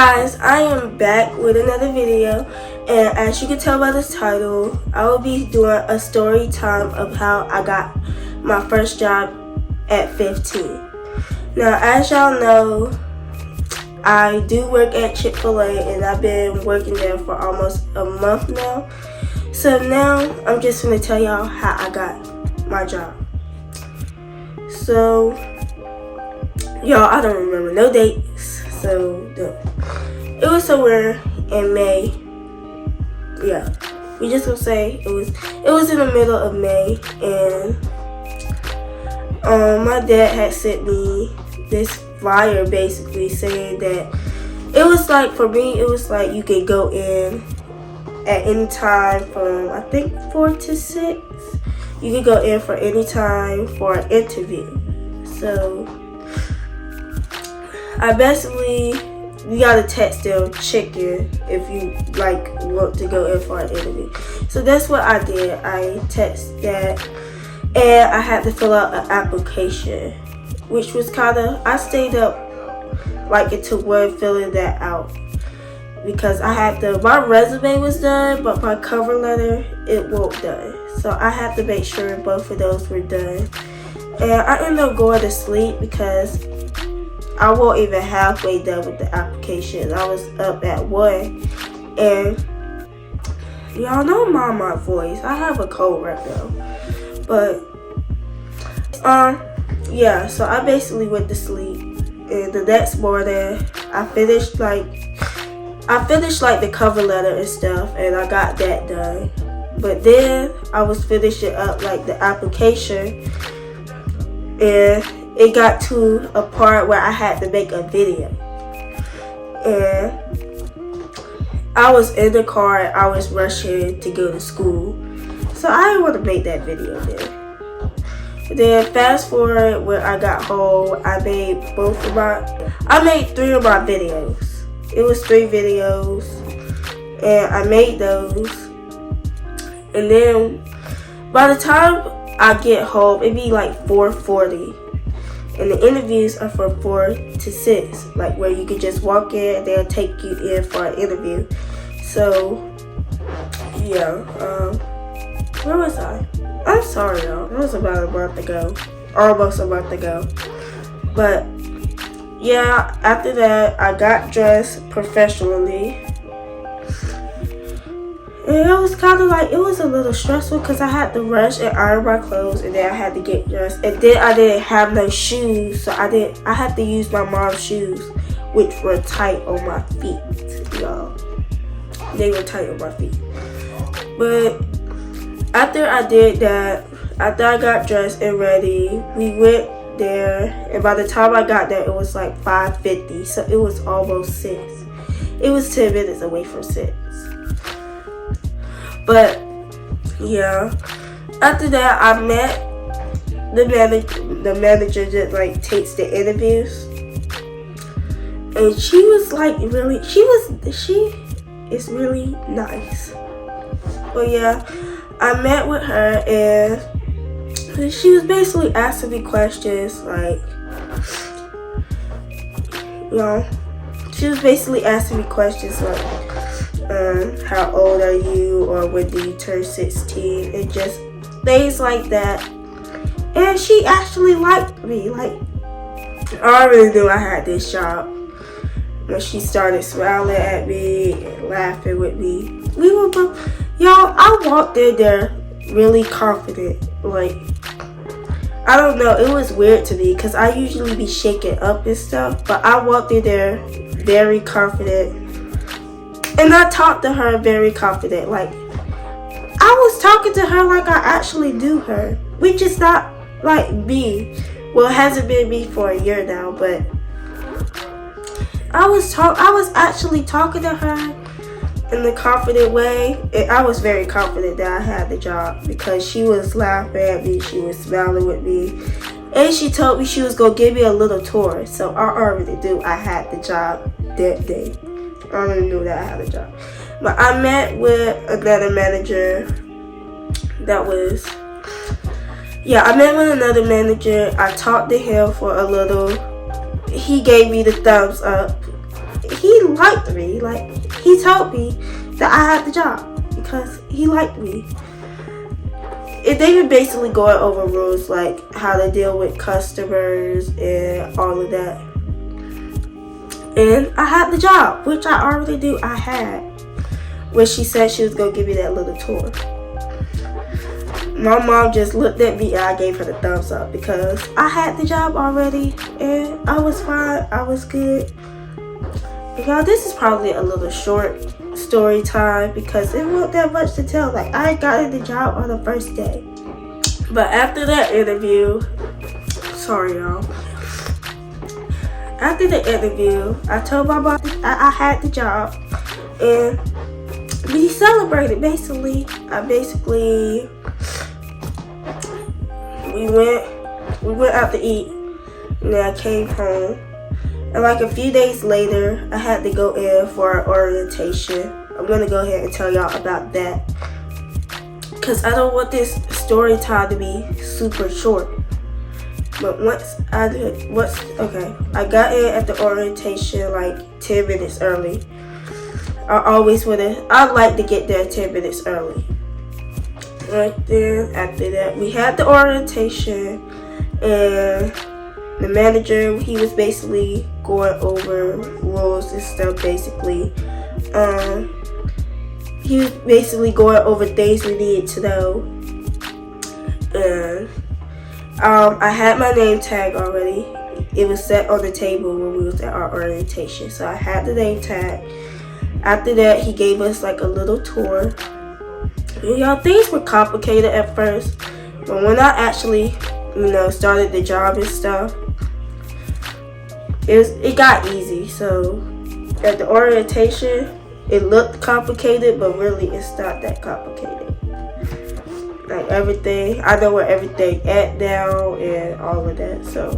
guys, I am back with another video, and as you can tell by this title, I will be doing a story time of how I got my first job at 15. Now, as y'all know, I do work at Chick-fil-A, and I've been working there for almost a month now. So now, I'm just going to tell y'all how I got my job. So, y'all, I don't remember no dates. So it was somewhere in May. Yeah, we just gonna say it was in the middle of May, and my dad had sent me this flyer basically saying that it was like, for me, it was like you could go in at any time from I think 4 to 6. You could go in for any time for an interview. So I basically, you gotta text them chicken if you like want to go in for an interview. So that's what I did. I texted that, and I had to fill out an application, which was I stayed up like until 1 filling that out, because I had my resume was done, but my cover letter, it wasn't done. So I had to make sure both of those were done. And I ended up going to sleep because I wasn't even halfway done with the application. I was up at 1, and y'all know my voice. I have a cold right now, but yeah. So I basically went to sleep, and the next morning I finished like the cover letter and stuff, and I got that done. But then I was finishing up like the application, and it got to a part where I had to make a video, and I was in the car and I was rushing to go to school, so I didn't want to make that video then. Then fast forward, when I got home, I made 3 of my videos. It was 3 videos, and I made those, and then by the time I get home, it'd be like 4:40. And the interviews are from 4 to 6, like where you can just walk in and they'll take you in for an interview. So, yeah, where was I? I'm sorry, y'all. It was about a month ago, almost a month ago. But, yeah, after that, I got dressed professionally. And it was kind of like, it was a little stressful because I had to rush and iron my clothes, and then I had to get dressed. And then I didn't have no shoes, so I had to use my mom's shoes, which were tight on my feet, y'all. They were tight on my feet. But after I did that, after I got dressed and ready, we went there, and by the time I got there, it was like 5:50, so it was almost 6. It was 10 minutes away from 6. But yeah, after that I met the manager that like takes the interviews, and she was like she is really nice. But yeah, I met with her, and she was basically asking me questions like, she was basically asking me questions like, how old are you, or when do you turn 16, and just things like that. And she actually liked me. Like, I already knew I had this job when she started smiling at me and laughing with me. We were both, y'all, I walked in there really confident. Like, I don't know, it was weird to me because I usually be shaken up and stuff, but I walked in there very confident. And I talked to her very confident. Like, I was talking to her like I actually knew her, which is not like me. Well, it hasn't been me for a year now, but I was actually talking to her in a confident way, and I was very confident that I had the job because she was laughing at me, she was smiling with me, and she told me she was gonna give me a little tour. So I already knew I had the job that day. I already knew that I had a job. But I met with another manager I met with another manager. I talked to him for a little. He gave me the thumbs up. he liked me. Like, he told me that I had the job because he liked me. And they were basically going over rules like how to deal with customers and all of that. And I had the job, which I already knew I had. When she said she was going to give me that little tour. My mom just looked at me and I gave her the thumbs up because I had the job already and I was fine. I was good. But y'all, this is probably a little short story time because it wasn't that much to tell. Like, I got the job on the first day. But after that interview, sorry y'all. After the interview, I told my boss I had the job and we celebrated basically. We went out to eat and then I came home. And like a few days later, I had to go in for an orientation. I'm gonna go ahead and tell y'all about that because I don't want this story time to be super short. But I got in at the orientation like 10 minutes early. I like to get there 10 minutes early. Right then, after that, we had the orientation, and the manager, he was basically going over rules and stuff, basically. He was basically going over things we needed to know. And I had my name tag already. It was set on the table when we was at our orientation, so I had the name tag. After that, he gave us like a little tour. And y'all, things were complicated at first, but when I actually, started the job and stuff, it got easy. So at the orientation, it looked complicated, but really it's not that complicated. Like everything, I know where everything at now and all of that. So,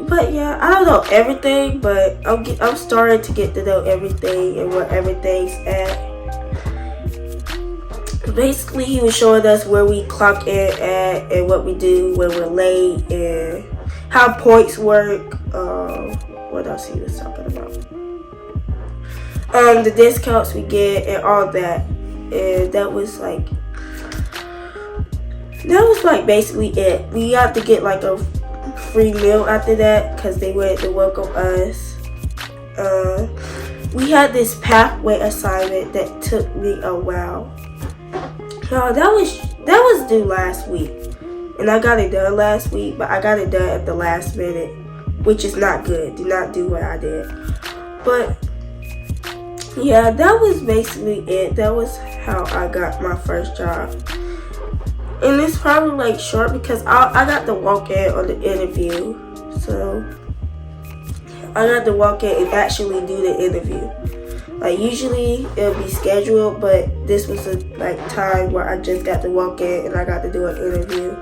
but yeah, I don't know everything, but I'm starting to get to know everything and where everything's at. Basically, he was showing us where we clock in at and what we do when we're late and how points work. What else he was talking about? The discounts we get and all that. And that was like basically it. We got to get like a free meal after that because they went to welcome us. We had this pathway assignment that took me a while. No, that was due last week, and I got it done last week, but I got it done at the last minute, which is not good. Do not do what I did. But yeah, that was basically it. That was how I got my first job. And it's probably like short because I got to walk in on the interview. So I got to walk in and actually do the interview. Like usually it'll be scheduled, but this was a time where I just got to walk in and I got to do an interview.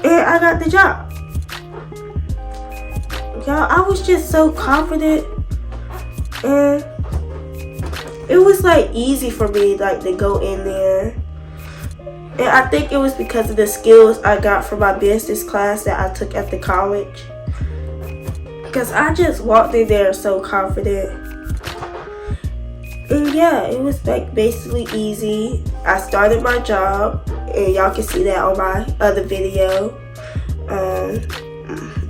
And I got the job. Y'all, I was just so confident, and it was like easy for me to go in there. And I think it was because of the skills I got from my business class that I took at the college. Because I just walked in there so confident. And yeah, it was basically easy. I started my job, and y'all can see that on my other video.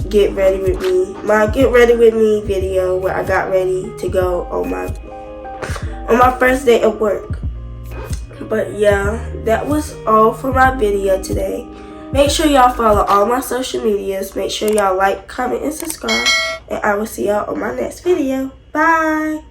Get ready with me. My get ready with me video where I got ready to go on my first day of work. But yeah, that was all for my video today. Make sure y'all follow all my social medias. Make sure y'all like, comment, and subscribe. And I will see y'all on my next video. Bye.